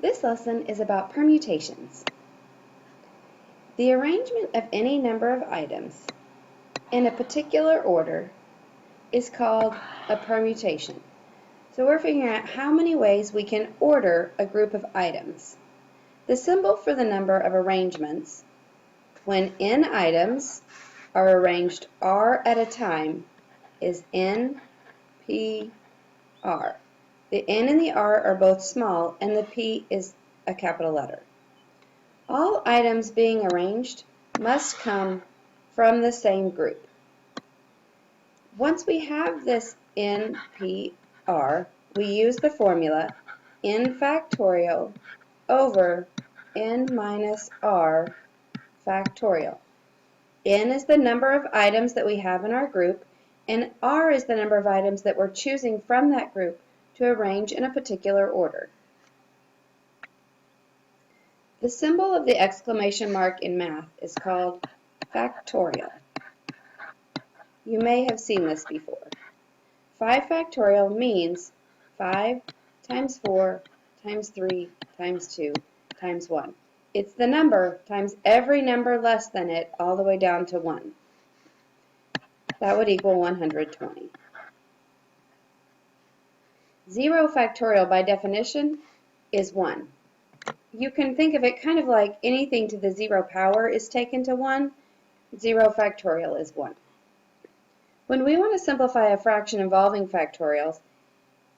This lesson is about permutations. The arrangement of any number of items in a particular order is called a permutation. So we're figuring out how many ways we can order a group of items. The symbol for the number of arrangements when n items are arranged r at a time is n, p, r. The n and the r are both small and the p is a capital letter. All items being arranged must come from the same group. Once we have this n, p, r, we use the formula n factorial over n minus r factorial. N is the number of items that we have in our group, and r is the number of items that we're choosing from that group to arrange in a particular order. The symbol of the exclamation mark in math is called factorial. You may have seen this before. 5 factorial means 5 times 4 times 3 times 2 times 1. It's the number times every number less than it all the way down to 1. That would equal 120. 0 factorial by definition is 1. You can think of it kind of like anything to the 0 power is taken to 1. 0 factorial is 1. When we want to simplify a fraction involving factorials,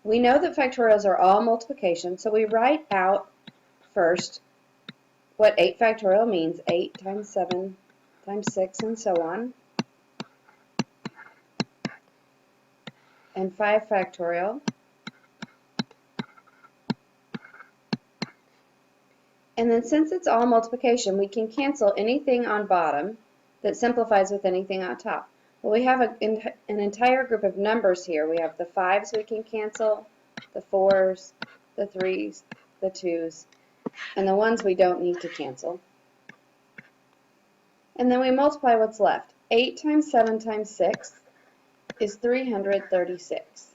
we know that factorials are all multiplication, so we write out first what 8 factorial means, 8 times 7 times 6 and so on, and 5 factorial, and then since it's all multiplication, we can cancel anything on bottom that simplifies with anything on top. Well, we have an entire group of numbers here. We have the 5s we can cancel, the 4s, the 3s, the 2s, and the ones we don't need to cancel. And then we multiply what's left. 8 times 7 times 6 is 336.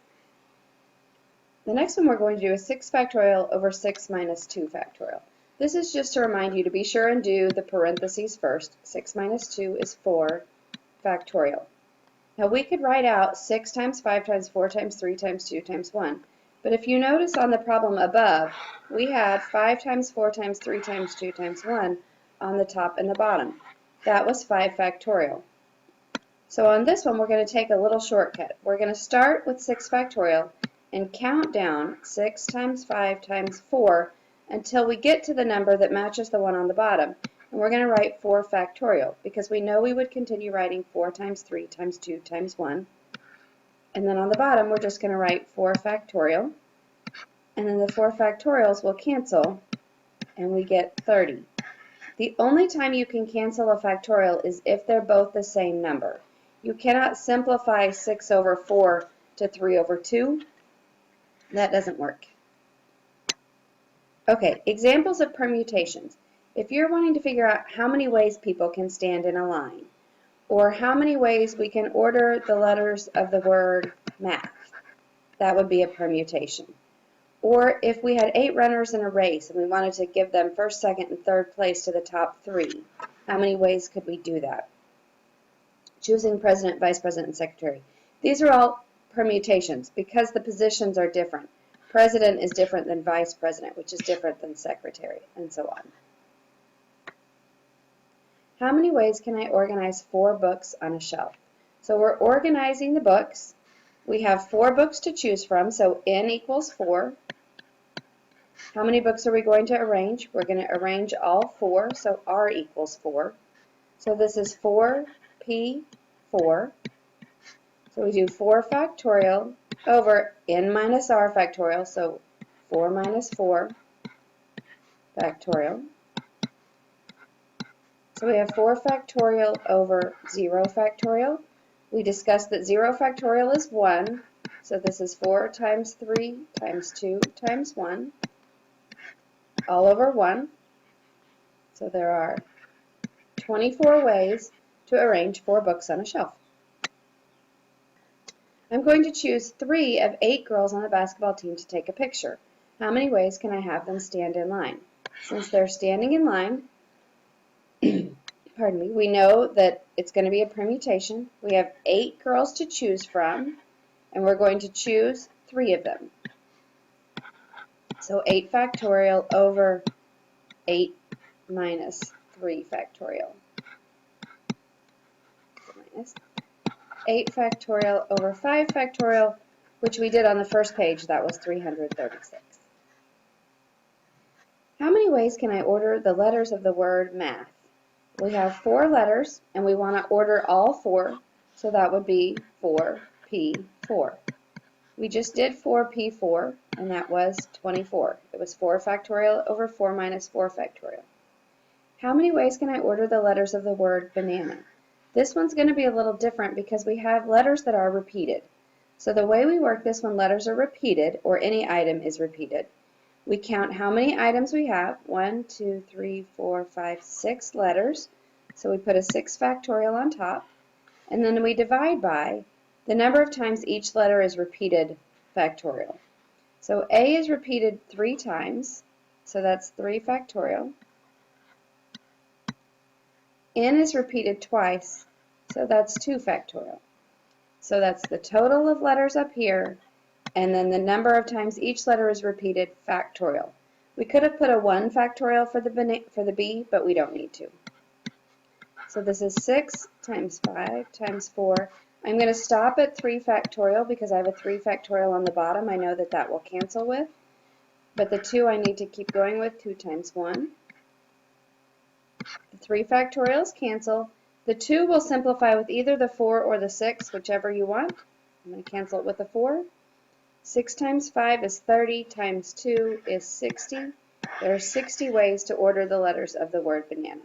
The next one we're going to do is 6 factorial over 6 minus 2 factorial. This is just to remind you to be sure and do the parentheses first. 6 minus 2 is 4 factorial. Now we could write out 6 times 5 times 4 times 3 times 2 times 1. But if you notice on the problem above, we had 5 times 4 times 3 times 2 times 1 on the top and the bottom. That was 5 factorial. So on this one, we're going to take a little shortcut. We're going to start with 6 factorial and count down 6 times 5 times 4 until we get to the number that matches the one on the bottom. And we're going to write 4 factorial because we know we would continue writing 4 times 3 times 2 times 1. And then on the bottom, we're just going to write 4 factorial. And then the 4 factorials will cancel, and we get 30. The only time you can cancel a factorial is if they're both the same number. You cannot simplify 6 over 4 to 3 over 2. That doesn't work. Okay, examples of permutations. If you're wanting to figure out how many ways people can stand in a line, or how many ways we can order the letters of the word math, that would be a permutation. Or if we had 8 runners in a race and we wanted to give them first, second, and third place to the top 3, how many ways could we do that? Choosing president, vice president, and secretary. These are all permutations because the positions are different. President is different than vice president, which is different than secretary, and so on. How many ways can I organize 4 books on a shelf? So we're organizing the books. We have 4 books to choose from, so n equals 4. How many books are we going to arrange? We're going to arrange all 4, so r equals 4. So this is 4p4. So we do 4 factorial over n minus r factorial, so 4 minus 4 factorial. So we have 4 factorial over 0 factorial. We discussed that 0 factorial is 1, so this is 4 times 3 times 2 times 1, all over 1. So there are 24 ways to arrange 4 books on a shelf. I'm going to choose 3 of 8 girls on the basketball team to take a picture. How many ways can I have them stand in line? Since they're standing in line, pardon me, we know that it's going to be a permutation. We have 8 girls to choose from, and we're going to choose 3 of them. So 8 factorial over 8 minus 3 factorial. Minus 8 factorial over 5 factorial, which we did on the first page. That was 336. How many ways can I order the letters of the word math? We have 4 letters, and we want to order all 4, so that would be 4P4. We just did 4P4, and that was 24. It was 4 factorial over 4 minus 4 factorial. How many ways can I order the letters of the word banana? This one's going to be a little different because we have letters that are repeated. So the way we work this when letters are repeated, or any item is repeated, we count how many items we have. 1, 2, 3, 4, 5, 6 letters. So we put a 6 factorial on top. And then we divide by the number of times each letter is repeated factorial. So A is repeated 3 times. So that's 3 factorial. N is repeated twice. So that's 2 factorial. So that's the total of letters up here, and then the number of times each letter is repeated factorial. We could have put a 1 factorial for the B, but we don't need to. So this is 6 times 5 times 4. I'm going to stop at 3 factorial because I have a 3 factorial on the bottom. I know that that will cancel with. But the 2 I need to keep going with. 2 times 1. The 3 factorials cancel. The 2 will simplify with either the 4 or the 6, whichever you want. I'm going to cancel it with the 4. 6 times 5 is 30, times 2 is 60. There are 60 ways to order the letters of the word banana.